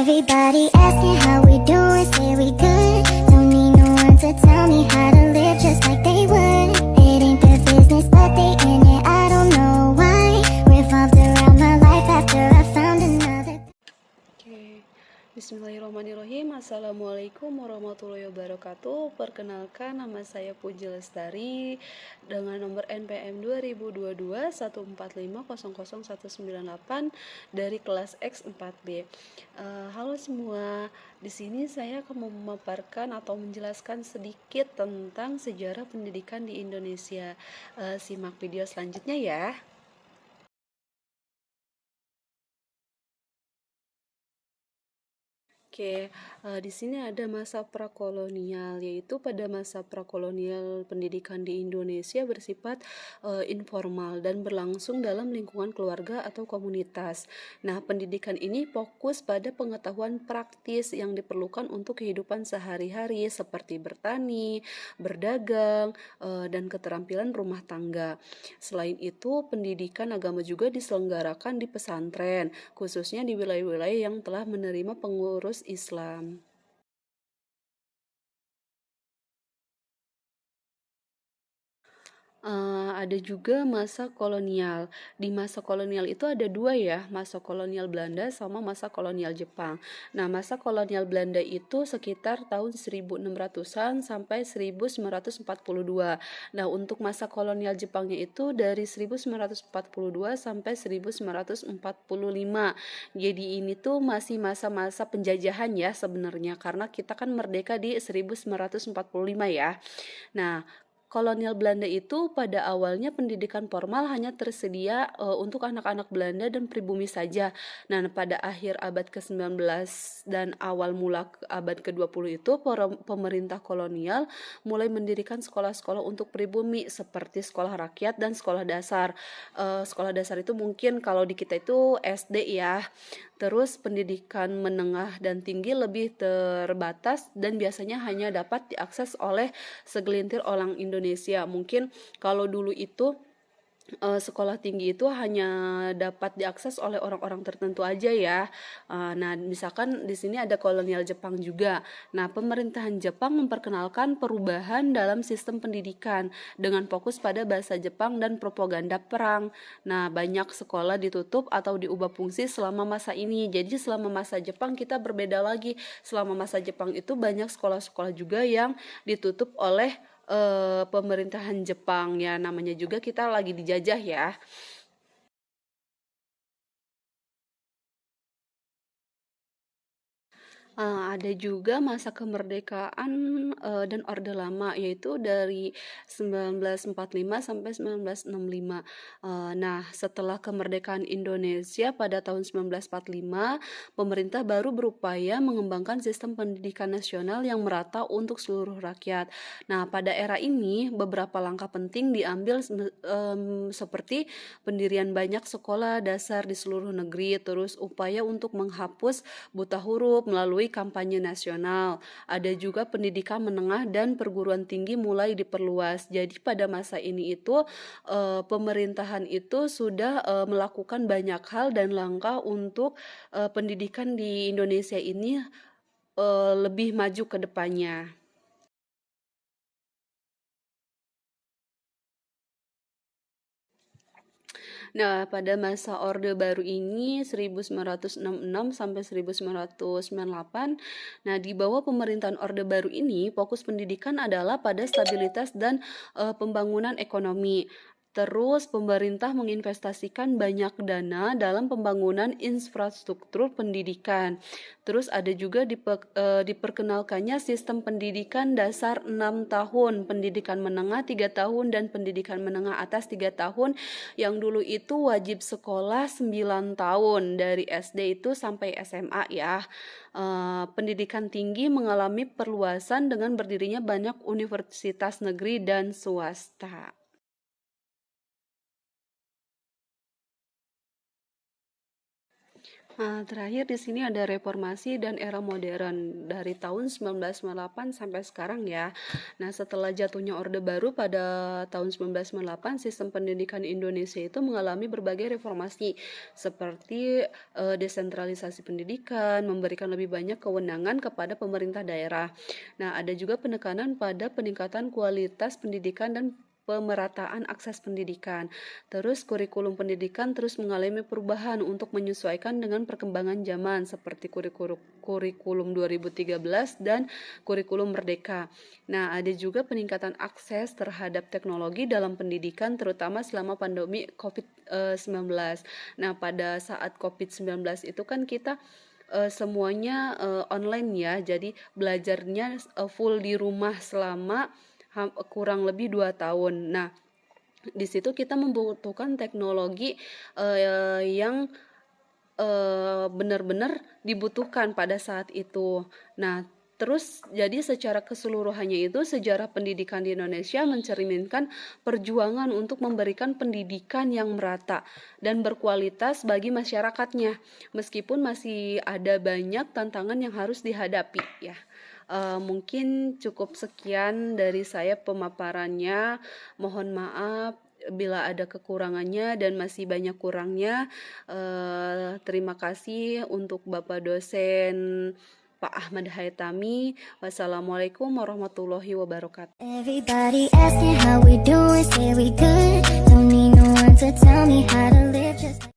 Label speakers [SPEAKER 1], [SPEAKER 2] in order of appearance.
[SPEAKER 1] Everybody asking how we doing, say we good. Don't need no one to tell me how to live just like they would. It ain't their business, but they in it, I don't know why. Revolved around my life after I found another.
[SPEAKER 2] Oke, Bismillahirrahmanirrahim. Assalamualaikum warahmatullahi wabarakatuh. Perkenalkan, nama saya Puji Lestari dengan nomor NPM 2022 145000198 dari kelas X4B. Halo semua, di sini saya akan memaparkan atau menjelaskan sedikit tentang sejarah pendidikan di Indonesia. Simak video selanjutnya ya. Oke, di sini ada masa prakolonial, yaitu pada masa prakolonial pendidikan di Indonesia bersifat informal dan berlangsung dalam lingkungan keluarga atau komunitas. Nah, pendidikan ini fokus pada pengetahuan praktis yang diperlukan untuk kehidupan sehari-hari seperti bertani, berdagang, dan keterampilan rumah tangga. Selain itu, pendidikan agama juga diselenggarakan di pesantren, khususnya di wilayah-wilayah yang telah menerima pengurus Islam. Ada juga masa kolonial. Di masa kolonial itu ada dua ya, masa kolonial Belanda sama masa kolonial Jepang. Nah, masa kolonial Belanda itu sekitar tahun 1600-an sampai 1942. Nah, untuk masa kolonial Jepangnya itu dari 1942 sampai 1945. Jadi ini tuh masih masa-masa penjajahan ya sebenarnya, karena kita kan merdeka di 1945 ya. Nah, kolonial Belanda itu pada awalnya pendidikan formal hanya tersedia untuk anak-anak Belanda dan pribumi saja. Nah, pada akhir abad ke-19 dan awal mula abad ke-20 itu pemerintah kolonial mulai mendirikan sekolah-sekolah untuk pribumi seperti sekolah rakyat dan sekolah dasar. Sekolah dasar itu mungkin kalau di kita itu SD ya. Terus pendidikan menengah dan tinggi lebih terbatas dan biasanya hanya dapat diakses oleh segelintir orang Indonesia. Mungkin kalau dulu itu sekolah tinggi itu hanya dapat diakses oleh orang-orang tertentu aja ya. Nah, misalkan di sini ada kolonial Jepang juga. Nah, pemerintahan Jepang memperkenalkan perubahan dalam sistem pendidikan dengan fokus pada bahasa Jepang dan propaganda perang. Nah, banyak sekolah ditutup atau diubah fungsi selama masa ini. Jadi selama masa Jepang kita berbeda lagi. Selama masa Jepang itu banyak sekolah-sekolah juga yang ditutup oleh pemerintahan Jepang ya, namanya juga kita lagi dijajah ya. Ada juga masa kemerdekaan dan Orde Lama, yaitu dari 1945 sampai 1965. Nah, setelah kemerdekaan Indonesia pada tahun 1945, pemerintah baru berupaya mengembangkan sistem pendidikan nasional yang merata untuk seluruh rakyat. Nah, pada era ini beberapa langkah penting diambil seperti pendirian banyak sekolah dasar di seluruh negeri, terus upaya untuk menghapus buta huruf melalui kampanye nasional. Ada juga pendidikan menengah dan perguruan tinggi mulai diperluas. Jadi pada masa ini itu pemerintahan itu sudah melakukan banyak hal dan langkah untuk pendidikan di Indonesia ini lebih maju ke depannya. Nah, pada masa Orde Baru ini 1966 sampai 1998, nah di bawah pemerintahan Orde Baru ini fokus pendidikan adalah pada stabilitas dan pembangunan ekonomi. Terus pemerintah menginvestasikan banyak dana dalam pembangunan infrastruktur pendidikan. Terus ada juga diperkenalkannya sistem pendidikan dasar 6 tahun, pendidikan menengah 3 tahun, dan pendidikan menengah atas 3 tahun, yang dulu itu wajib sekolah 9 tahun dari SD itu sampai SMA ya. Pendidikan tinggi mengalami perluasan dengan berdirinya banyak universitas negeri dan swasta. Terakhir di sini ada reformasi dan era modern dari tahun 1998 sampai sekarang ya. Nah, setelah jatuhnya Orde Baru pada tahun 1998, sistem pendidikan Indonesia itu mengalami berbagai reformasi seperti desentralisasi pendidikan, memberikan lebih banyak kewenangan kepada pemerintah daerah. Nah, ada juga penekanan pada peningkatan kualitas pendidikan dan pemerataan akses pendidikan. Terus kurikulum pendidikan terus mengalami perubahan untuk menyesuaikan dengan perkembangan zaman seperti kurikulum 2013 dan kurikulum Merdeka. Nah, ada juga peningkatan akses terhadap teknologi dalam pendidikan terutama selama pandemi COVID-19. Nah, pada saat COVID-19 itu kan kita semuanya online ya. Jadi belajarnya full di rumah selama kurang lebih 2 tahun. Nah, di situ kita membutuhkan teknologi yang benar-benar dibutuhkan pada saat itu. Nah, terus jadi secara keseluruhannya itu sejarah pendidikan di Indonesia mencerminkan perjuangan untuk memberikan pendidikan yang merata dan berkualitas bagi masyarakatnya. Meskipun masih ada banyak tantangan yang harus dihadapi ya. Mungkin cukup sekian dari saya pemaparannya. Mohon maaf bila ada kekurangannya dan masih banyak kurangnya. Terima kasih untuk Bapak dosen Pak Ahmad Haitami. Wassalamualaikum warahmatullahi wabarakatuh.
[SPEAKER 1] Everybody asking how we doing, say we good. Don't need no one to tell me how to live just